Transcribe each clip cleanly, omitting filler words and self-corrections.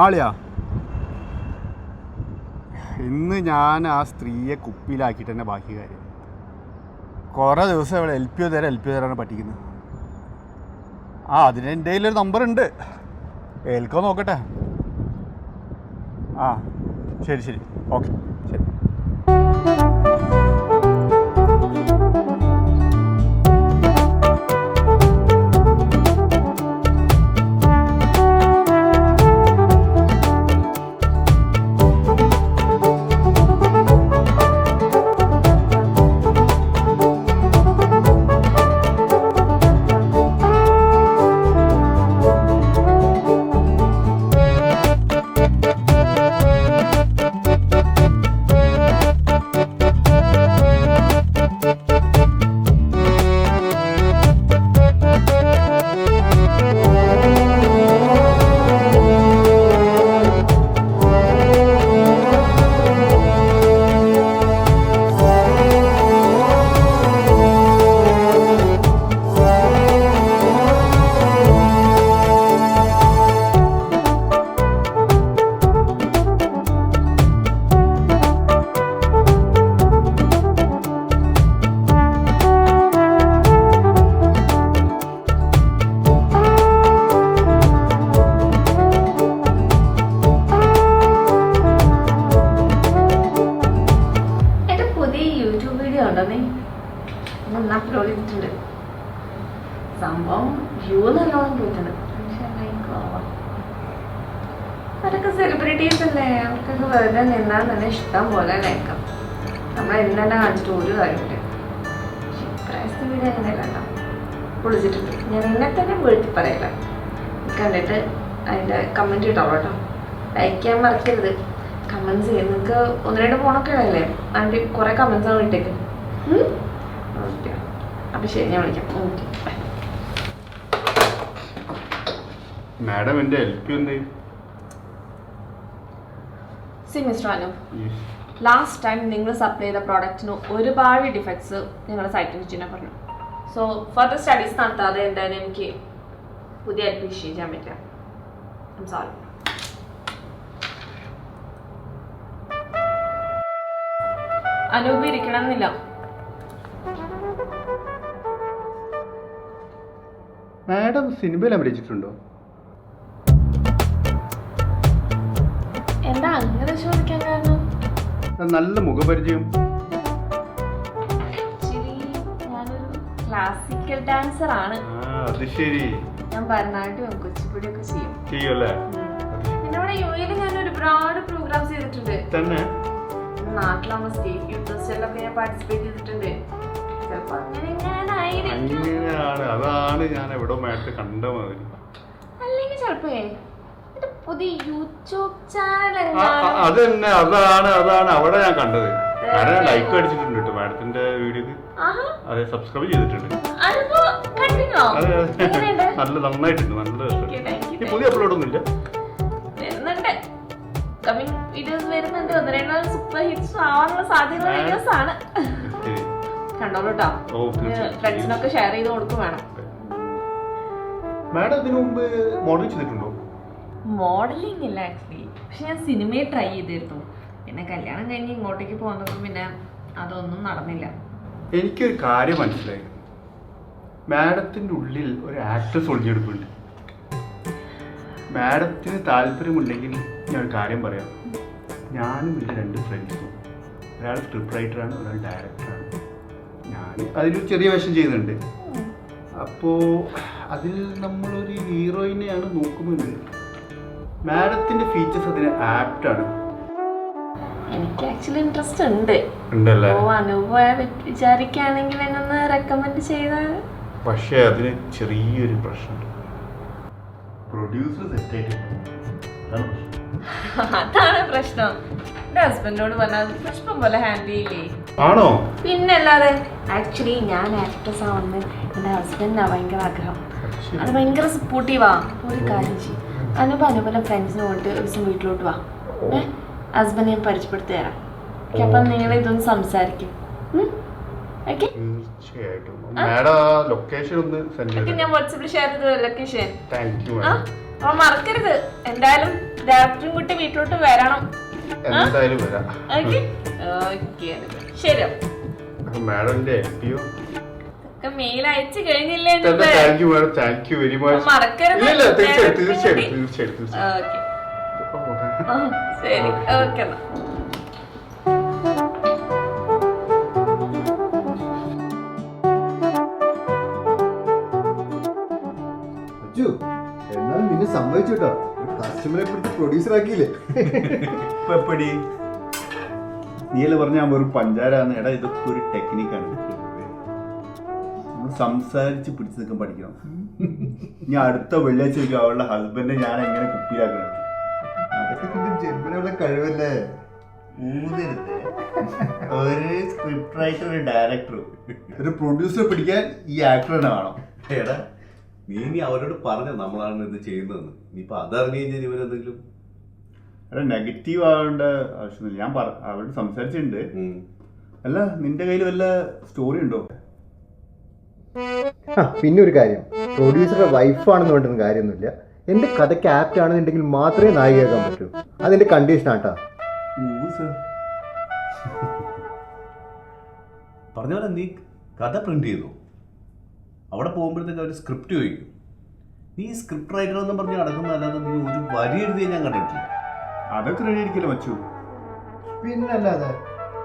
ആളിയാ, ഇന്ന് ഞാൻ ആ സ്ത്രീയെ കുപ്പിയിലാക്കിയിട്ട് തന്നെ ബാക്കി കാര്യം. കുറേ ദിവസം ഇവിടെ എൽ പി ഒ തരാണ് പഠിക്കുന്നത്. അതിന് എൻ്റെ കയ്യിലൊരു നമ്പറുണ്ട്, ഏൽക്കോ നോക്കട്ടെ. ശരി ഓക്കെ ശരി. അപ്ലോഡ് ചെയ്തിട്ടുണ്ട്. സംഭവം വ്യൂ നല്ലോണം പോയിട്ടുണ്ട്. അതൊക്കെ സെലിബ്രിറ്റീസ് അല്ലേ, അവർക്കൊക്കെ വെറുതെ നിന്നാൽ തന്നെ ഇഷ്ടം പോലെ ലൈക്കാം. നമ്മൾ എന്തെന്നെ കാണിച്ചിട്ട് ഒരു കാര്യമില്ല. ഇപ്രാവശ്യത്തെ വീഡിയോ അങ്ങനെയല്ല, പൊളിച്ചിട്ടുണ്ട്. ഞാൻ എന്നെ തന്നെ വീഴ്ത്തി പറയില്ല. കണ്ടിട്ട് അതിൻ്റെ കമൻറ്റ് ഇട്ടോ കേട്ടോ. ലൈക്ക് ചെയ്യാൻ മറക്കരുത്, കമൻറ്റ്സ് ചെയ്യും. നിങ്ങൾക്ക് 1-2 ഫോണൊക്കെ ഉള്ളല്ലേ, അതിൻ്റെ കുറേ കമൻറ്റ്സാണ് വിട്ടേക്ക്. ഓക്കെ, അപ്പം ശരി, ഞാൻ വിളിക്കാം. ഓക്കെ. മാഡം എൻ്റെ ഹെൽപ്പ് എന്ത്? C mister Anu, last time നിങ്ങൾ സപ്ലൈ ചെയ്ത പ്രോഡക്റ്റിന് ഒരുപാട് ഡിഫക്ട്സ് നിങ്ങളുടെ സൈറ്റിൽ ചെയ്യാൻ പറഞ്ഞു. സോ ഫർദർ സ്റ്റഡീസ് നടത്താതെ എന്തായാലും എനിക്ക് പുതിയ ഹെൽപ്പ് ഇഷ്യൂ ചെയ്യാൻ പറ്റില്ല. I am sorry. അനൂപ് ഇരിക്കണം എന്നില്ല. മാഡം സിനിമയിൽ അഭിനയിച്ചിട്ടുണ്ടോ? എന്താ അങ്ങനെ ചോദിക്കാൻ കാരണം? നല്ല മുഖപരിചയം. ഞാനൊരു ക്ലാസിക്കൽ ഡാൻസർ ആണ്. അത് ശരി. ഞാൻ ഭരതനാട്യം കുച്ചിപ്പുടിയൊക്കെ ചെയ്യും. ചെയ്യൂല്ലേ? പിന്നെ ഇവിടെ യുഎയിൽ ഞാൻ ഒരുപാട് പ്രോഗ്രാംസ് ചെയ്തിട്ടുണ്ട്. തന്നെ? നാട്ടിലാവുമ്പോ സ്റ്റേറ്റ് യൂത്ത് ഫെസ്റ്റിവലൊക്കെ ഞാൻ പാർട്ടിസിപ്പേറ്റ് ചെയ്തിട്ടുണ്ട്. ചിലപ്പോ അങ്ങനെയാണ്. അതാണ് ഞാൻ എവിടെ മാറ്റ് കണ്ട മാതിരി. അല്ലെങ്കിൽ ചിലപ്പോ പുതിയ യൂട്യൂബ് ചാനൽ അതന്നെ, അതാണ് അവിടെ ഞാൻ കണ്ടത്. ഞാൻ ലൈക്ക് അടിച്ചിട്ടുണ്ട് കേട്ടോ മാഡത്തിന്റെ വീഡിയോക്ക്. അതെ, സബ്സ്ക്രൈബ് ചെയ്തിട്ടുണ്ട്. നല്ല നന്നായിട്ടുണ്ട്, നല്ല രസം. പുതിയ അപ്ലോഡ് ഒന്നുമില്ല, വരുന്നുണ്ട്. കമ്മിങ് വീഡിയോസ് വരുന്നുണ്ട്. 1-2 സൂപ്പർ ഹിറ്റ്സ് ആവാനുള്ള സാധ്യതയുള്ള വീഡിയോസ് ആണ്. കണ്ടോളൂ കേട്ടോ. ഫ്രണ്ട്സിനൊക്കെ ഷെയർ ചെയ്ത് കൊടുക്കും വേണം. മാഡം ഇതിനു മുമ്പ് മോഡൽ ചെയ്തിട്ടുണ്ടോ? മോഡലിംഗ് ഇല്ല ആക്ച്വലി, പക്ഷെ ഞാൻ സിനിമയിൽ ട്രൈ ചെയ്തിരുന്നു. പിന്നെ കല്യാണം കഴിഞ്ഞ് ഇങ്ങോട്ടേക്ക് പോകുന്നപ്പോൾ പിന്നെ അതൊന്നും നടന്നില്ല. എനിക്കൊരു കാര്യം മനസ്സിലായി, മാഡത്തിൻ്റെ ഉള്ളിൽ ഒരു ആക്ട്രസ് ഒളിഞ്ഞെടുപ്പുണ്ട്. മാഡത്തിന് താല്പര്യമുണ്ടെങ്കിൽ ഞാൻ ഒരു കാര്യം പറയാം. ഞാനും എൻ്റെ 2 ഫ്രണ്ട്സും, ഒരാൾ സ്ക്രിപ്റ്റ് റൈറ്ററാണ്, ഒരാൾ ഡയറക്ടറാണ്. ഞാൻ അതിലൊരു ചെറിയ വേഷം ചെയ്യുന്നുണ്ട്. അപ്പോൾ അതിൽ നമ്മളൊരു ഹീറോയിനെയാണ് നോക്കുന്നത്. മാഡത്തിൻ്റെ ഫീച്ചേഴ്സ് അതിന് ആപ്റ്റാണ്. എനിക്ക് ആക്ച്വലി ഇൻട്രസ്റ്റ് ഉണ്ട്. ഉണ്ടല്ലേ? അനുഭവ വിചാരിക്കുകയാണെങ്കിൽ എന്നൊന്ന് റെക്കമെൻഡ് ചെയ്താൽ. പക്ഷേ അതിന് ചെറിയൊരു പ്രശ്നമുണ്ട്. പ്രൊഡ്യൂസർ സെറ്റായിട്ടുണ്ട്. അതാണ് പ്രശ്നം. എന്റെ ഹസ്ബൻഡോട് പറഞ്ഞാൽ പുഷ്പം പോലെ ഹാൻഡിൽ ചെയ്യില്ലേ. ആണോ? പിന്നല്ലാതെ. ആക്ച്വലി ഞാൻ ആക്ട്രസ് ആവുന്നത് എന്റെ ഹസ്ബൻഡിനാ ഭയങ്കര ആഗ്രഹം. അത് ഭയങ്കര സപ്പോർട്ടീവാ. ഒരു കാര്യം ചെയ്യും, അനുപല ഫ്രണ്ട്സിനെ കൊണ്ട് ഒരു ദിവസം വീട്ടിലോട്ട് വാ. ഹസ്ബൻഡ് ഞാൻ പരിചയപ്പെടുത്തി തരാം. അപ്പം നിങ്ങൾ ഇതൊന്ന് സംസാരിക്കും. തീർച്ചയായിട്ടും. മാഡം ലൊക്കേഷൻ ഒന്ന് സെൻഡ് ചെയ്തു. ഞാൻ വാട്സാപ്പിൽ ഷെയർ ചെയ്ത ലൊക്കേഷൻ. Thank you. അപ്പൊ മറക്കരുത്, എന്തായാലും ഡയറക്ടറും കുട്ടി വീട്ടിലോട്ട് വരണം. എന്തായാലും വരാം. ശരി. മാഡത്തിന്റെ എപ്പിയോ മെയിൽ അയച്ചു കഴിഞ്ഞില്ലേ? Thank you madam, thank you very much. മറക്കരുത്. തീർച്ചയായിട്ടും. ശരി, ഓക്കെ. എന്നാലും നിന്നെ സമ്മതിച്ചു കേട്ടോ, കസ്റ്റമറെ പിടിച്ച് പ്രൊഡ്യൂസർ ആക്കിയില്ലേ. എപ്പടി നീയല്ലേ പറഞ്ഞ ഞാൻ വെറും പഞ്ചാരാന്ന്. എടാ ഇതൊക്കെ ഒരു ടെക്നിക്കാണ്. നമ്മൾ സംസാരിച്ച് പിടിച്ചു നിൽക്കാൻ പഠിക്കണം. ഞാൻ അടുത്ത വെള്ളിയാഴ്ച അവളുടെ ഹസ്ബൻഡെ ഞാൻ എങ്ങനെ കുപ്പിയിലാക്കണം. അതൊക്കെ പിന്നെ ജന്മനുള്ള കഴിവല്ലേ. ഊതരുത്. ഒരു സ്ക്രിപ്റ്റ് റൈറ്റർ, ഒരു ഡയറക്ടർ, ഒരു പ്രൊഡ്യൂസറെ പിടിക്കാൻ ഈ ആക്ടർ തന്നെ വേണം. എടാ നീ അവരോട് പറഞ്ഞ നമ്മളാണ് ഇത് ചെയ്യുന്നതെന്ന്. ഇനിയിപ്പോ അതറിഞ്ഞു കഴിഞ്ഞാൽ ഇവരെന്തെങ്കിലും എടാ നെഗറ്റീവ് ആവേണ്ട ആവശ്യമൊന്നുമില്ല. ഞാൻ അവരോട് സംസാരിച്ചിട്ടുണ്ട്. അല്ല നിന്റെ കയ്യിൽ വല്ല സ്റ്റോറി ഉണ്ടോ? പിന്നെ ഒരു കാര്യം, പ്രൊഡ്യൂസറുടെ വൈഫാണെന്ന് വേണ്ടൊന്നും കാര്യമൊന്നുമില്ല. എന്റെ കഥയ്ക്ക് ആപ്റ്റ് ആണെന്നുണ്ടെങ്കിൽ മാത്രമേ നായികയാക്കാൻ പറ്റൂ. അതെന്റെ കണ്ടീഷൻ ആട്ടാ. പറഞ്ഞ പോലെ നീ കഥ പ്രിന്റ് ചെയ്തു. അവിടെ പോകുമ്പോഴത്തേക്ക് അവർ സ്ക്രിപ്റ്റ് ചോദിക്കും. നീ സ്ക്രിപ്റ്റ് റൈറ്റർ എന്ന് പറഞ്ഞ് നടക്കുന്നതല്ലാതെ നീ ഒരു വരി എഴുതി ഞാൻ കണ്ടിട്ടില്ല. അതൊക്കെ റെഡി ആയിരിക്കില്ല മച്ചു. പിന്നല്ലാതെ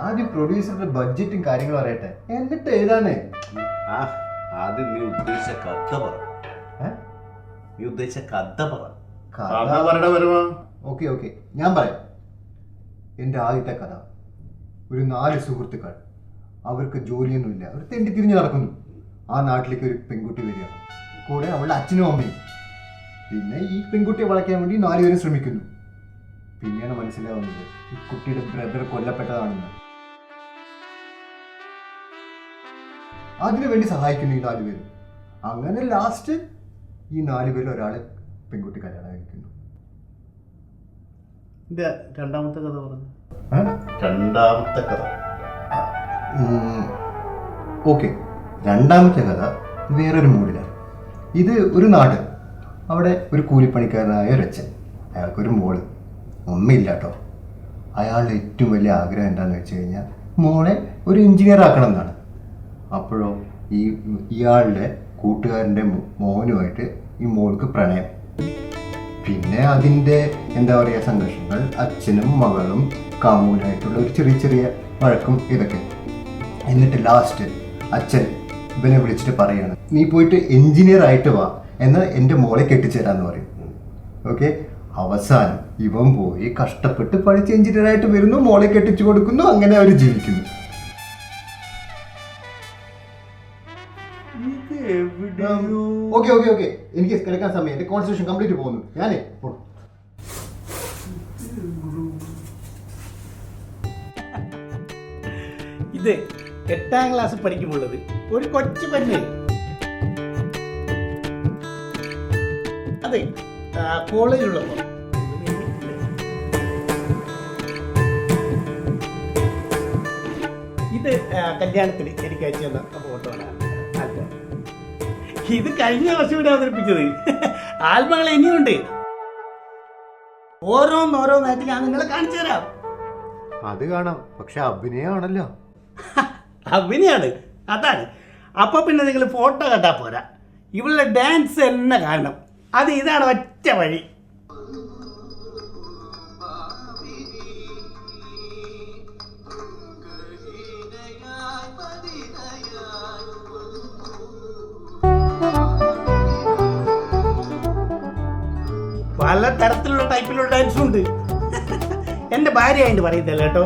ആദ്യം പ്രൊഡ്യൂസറുടെ ബഡ്ജറ്റും കാര്യങ്ങളും അറിയട്ടെ, എന്നിട്ട് എഴുതാനേ. ആദ്യം നീ ഉദ്ദേശിച്ച കഥ പറ. നീ ഉദ്ദേശിച്ച കഥ പറ. ഓക്കെ ഞാൻ പറയാം. എൻ്റെ ആദ്യത്തെ കഥ, ഒരു 4 സുഹൃത്തുക്കൾ. അവർക്ക് ജോലിയൊന്നുമില്ല, അവർ തെണ്ടി തിരിഞ്ഞ് നടക്കുന്നു. ആ നാട്ടിലേക്ക് ഒരു പെൺകുട്ടി വരികയാണ്, കൂടെ അവളുടെ അച്ഛനും അമ്മയും. പിന്നെ ഈ പെൺകുട്ടിയെ വളയ്ക്കാൻ വേണ്ടി 4 പേരും ശ്രമിക്കുന്നു. പിന്നെയാണ് മനസ്സിലാവുന്നത് ഈ കുട്ടിയുടെ ബ്രദർ കൊല്ലപ്പെട്ടതാണെന്ന്. അതിനുവേണ്ടി സഹായിക്കുന്നു ഈ 4 പേരും. അങ്ങനെ ലാസ്റ്റ് ഈ 4 പേരിൽ ഒരാളെ പെൺകുട്ടി കല്യാണം കഴിക്കുന്നു. രണ്ടാമത്തെ കഥ പറഞ്ഞു. രണ്ടാമത്തെ കഥ ഓക്കെ. രണ്ടാമത്തെ കഥ വേറൊരു മൂഡിലാണ്. ഇത് ഒരു നാട്. അവിടെ ഒരു കൂലിപ്പണിക്കാരനായ ഒരച്ഛൻ, അയാൾക്കൊരു മോള്. അമ്മയില്ല കേട്ടോ. അയാളുടെ ഏറ്റവും വലിയ ആഗ്രഹം എന്താണെന്ന് വെച്ച് കഴിഞ്ഞാൽ മോളെ ഒരു എഞ്ചിനീയർ ആക്കണം എന്നാണ്. അപ്പോഴോ ഇയാളുടെ കൂട്ടുകാരൻ്റെ മോനുമായിട്ട് ഈ മോൾക്ക് പ്രണയം. പിന്നെ അതിൻ്റെ എന്താ പറയുക സംഘർഷങ്ങൾ, അച്ഛനും മകളും കാമുവിനായിട്ടുള്ള ഒരു ചെറിയ വഴക്കും ഇതൊക്കെ. എന്നിട്ട് ലാസ്റ്റ് അച്ഛൻ ഇവനെ വിളിച്ചിട്ട് പറയാണ്, നീ പോയിട്ട് എഞ്ചിനീയർ ആയിട്ട് വാ, എന്നാൽ എൻ്റെ മോളെ കെട്ടിച്ചേരാന്ന് പറയും. ഓക്കെ. അവസാനം ഇവൻ പോയി കഷ്ടപ്പെട്ട് പഠിച്ച് എഞ്ചിനീയർ ആയിട്ട് വരുന്നു, മോളെ കെട്ടിച്ചു കൊടുക്കുന്നു, അങ്ങനെ അവർ ജീവിക്കുന്നു. ഓക്കെ എനിക്ക് കിടക്കാൻ സമയം, എൻ്റെ കോൺസെൻട്രേഷൻ കംപ്ലീറ്റ് പോകുന്നു. ഞാനേ ഇത് 8ാം ക്ലാസ് പഠിക്കുമ്പോഴത് ഒരു കൊച്ചു പെണ്ണ്. അതെ, കോളേജിലുള്ളപ്പോ. ഇത് കല്യാണത്തിന് എനിക്ക് അയച്ചു തന്ന ഫോട്ടോ ആണ്. ഇത് കഴിഞ്ഞ വർഷം ഇവിടെ അവതരിപ്പിച്ചത്. ആൽബങ്ങൾ ഇനിയുണ്ട്, ഓരോന്നായിട്ട് ഞാൻ നിങ്ങളെ കാണിച്ചു തരാം. അത് കാണാം, പക്ഷെ അഭിനയമാണല്ലോ. അഭിനയാണ്, അതാണ്. അപ്പൊ പിന്നെ നിങ്ങൾ ഫോട്ടോ കണ്ടാൽ പോരാ, ഇവളുടെ ഡാൻസ് തന്നെ കാണണം. അത് ഇതാണ് ഒറ്റ വഴി. പല തരത്തിലുള്ള ടൈപ്പിലുള്ള ഡാൻസും ഉണ്ട്. എൻ്റെ ഭാര്യ ആയിട്ട് പറയുന്നില്ല കേട്ടോ.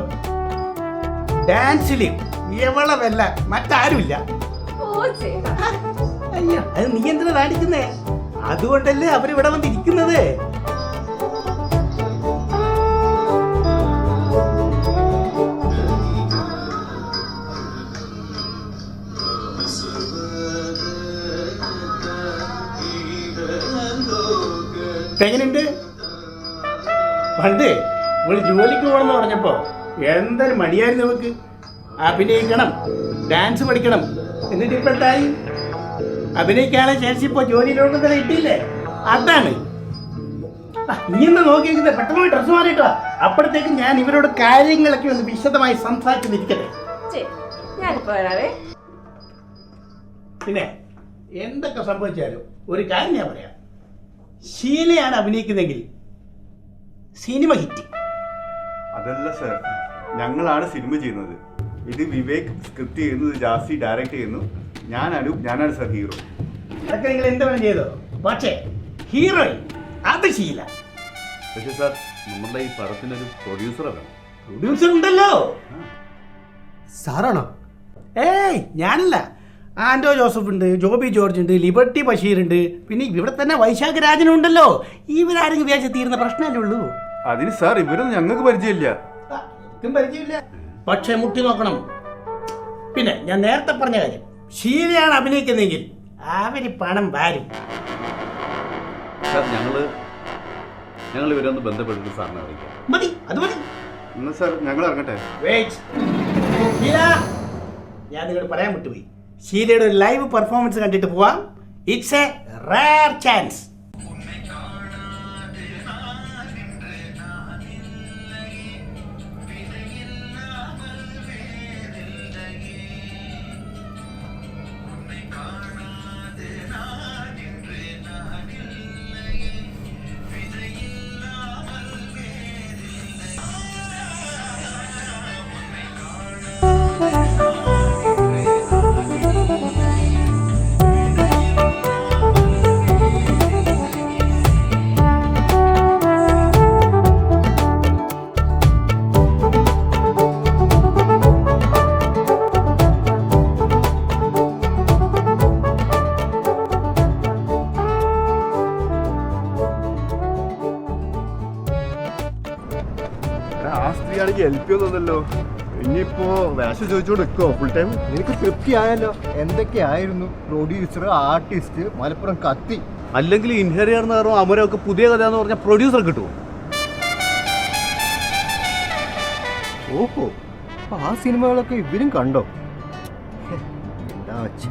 ഡാൻസിൽ എവളവല്ല മറ്റാരുമില്ല. അയ്യോ, അത് നീ എന്തിനാ കാണിക്കുന്നേ? അതുകൊണ്ടല്ലേ അവരിവിടെ വന്നിരിക്കുന്നത്. എങ്ങനെയുണ്ട്? പണ്ട് ഇവള് ജോലിക്ക് പോകണമെന്ന് പറഞ്ഞപ്പോ എന്തൊരു മടിയായിരുന്നു നമുക്ക്. അഭിനയിക്കണം, ഡാൻസ് പഠിക്കണം, എന്നിട്ട് ഇപ്പൊ എന്തായി? അഭിനയിക്കാനുള്ള ശേഷം ഇപ്പൊ ജോലിയിലോട്ട് തന്നെ കിട്ടിയില്ലേ? അതാണ്. നീന്ന് നോക്കിയിരിക്കുന്നത്. പെട്ടെന്ന് ഡ്രസ്സ് മാറിയിട്ടോ. അപ്പോഴത്തേക്ക് ഞാൻ ഇവരോട് കാര്യങ്ങളൊക്കെ ഒന്ന് വിശദമായി സംസാരിച്ച് നിൽക്കട്ടെ. ഞാനിപ്പോ വരാവേ. പിന്നെ എന്തൊക്കെ സംഭവിച്ചാലും ഒരു കാര്യം ഞാൻ പറയാം. ഷീലയാണ് അഭിനയിക്കുന്നെങ്കിൽ സിനിമ ഹിറ്റ്. അതല്ല സർ, ഞങ്ങളാണ് സിനിമ ചെയ്യുന്നത്. ഇത് വിവേക് സ്ക്രിപ്റ്റ് ചെയ്യുന്നു, ജാസി ഡയറക്റ്റ് ചെയ്യുന്നു, ഞാനാണ് സർ ഹീറോ. അതൊക്കെ നിങ്ങൾ എന്ത് വേണം ചെയ്തോ, പക്ഷേ ഹീറോയിൻ അത് ഷീല. പക്ഷേ സാർ, നമ്മുടെ ഈ പടത്തിനൊരു പ്രൊഡ്യൂസറെ വേണം. പ്രൊഡ്യൂസർ ഉണ്ടല്ലോ. സാറാണോ? ഏയ് ഞാനല്ല. ആൻഡോ ജോസഫ് ഉണ്ട്, ജോബി ജോർജ് ഉണ്ട്, ലിബർട്ടി ബഷീർ ഉണ്ട്, പിന്നെ ഇവിടെ തന്നെ വൈശാഖ രാജനും ഉണ്ടല്ലോ. ഇവരാരെങ്കിലും വിചാരിച്ച് തീരുന്ന പ്രശ്നമല്ലേ ഉള്ളൂ. അതിന് സാർ ഇവരൊന്നും ഞങ്ങൾക്ക് പരിചയമില്ല. എനിക്കും പരിചയമില്ല, പക്ഷെ മുട്ടി നോക്കണം. പിന്നെ ഞാൻ നേരത്തെ പറഞ്ഞ കാര്യം, ഷീലയാണ് അഭിനയിക്കുന്നെങ്കിൽ അവര് പണം വാരും. സാർ, ഞങ്ങൾ ഇവരൊന്ന് ബന്ധപ്പെട്ടിട്ട് സാറിനെ അറിയിക്കാം. മതി, അത് മതി. എന്നാ സാർ ഞങ്ങൾ ഇറങ്ങട്ടെ. വെയിറ്റ്. ഷീല, ഞാൻ നിങ്ങളോട് പറയാൻ വിട്ടുപോയി. ഷീലയുടെ ഒരു ലൈവ് പെർഫോമൻസ് കണ്ടിട്ട് പോവാം. It's A rare chance. ആ സ്ത്രീയാണെങ്കിൽ ഹെൽപ്പ് ചെയ്യുന്നല്ലോ. ഇനിയിപ്പോ വേഷം ചോദിച്ചോണ്ട് നിൽക്കോ ഫുൾ ടൈം? നിനക്ക് തൃപ്തിയായല്ലോ. എന്തൊക്കെയായിരുന്നു പ്രൊഡ്യൂസർ, ആർട്ടിസ്റ്റ്, മലപ്പുറം കത്തി. അല്ലെങ്കിൽ ഇൻഹെറിയർ എന്ന് പറഞ്ഞാൽ അമരമൊക്കെ പുതിയ കഥ എന്ന് പറഞ്ഞാൽ പ്രൊഡ്യൂസർ കിട്ടുമോ? ഓഹോ, അപ്പൊ ആ സിനിമകളൊക്കെ ഇവരും കണ്ടോ? എന്താ വെച്ച്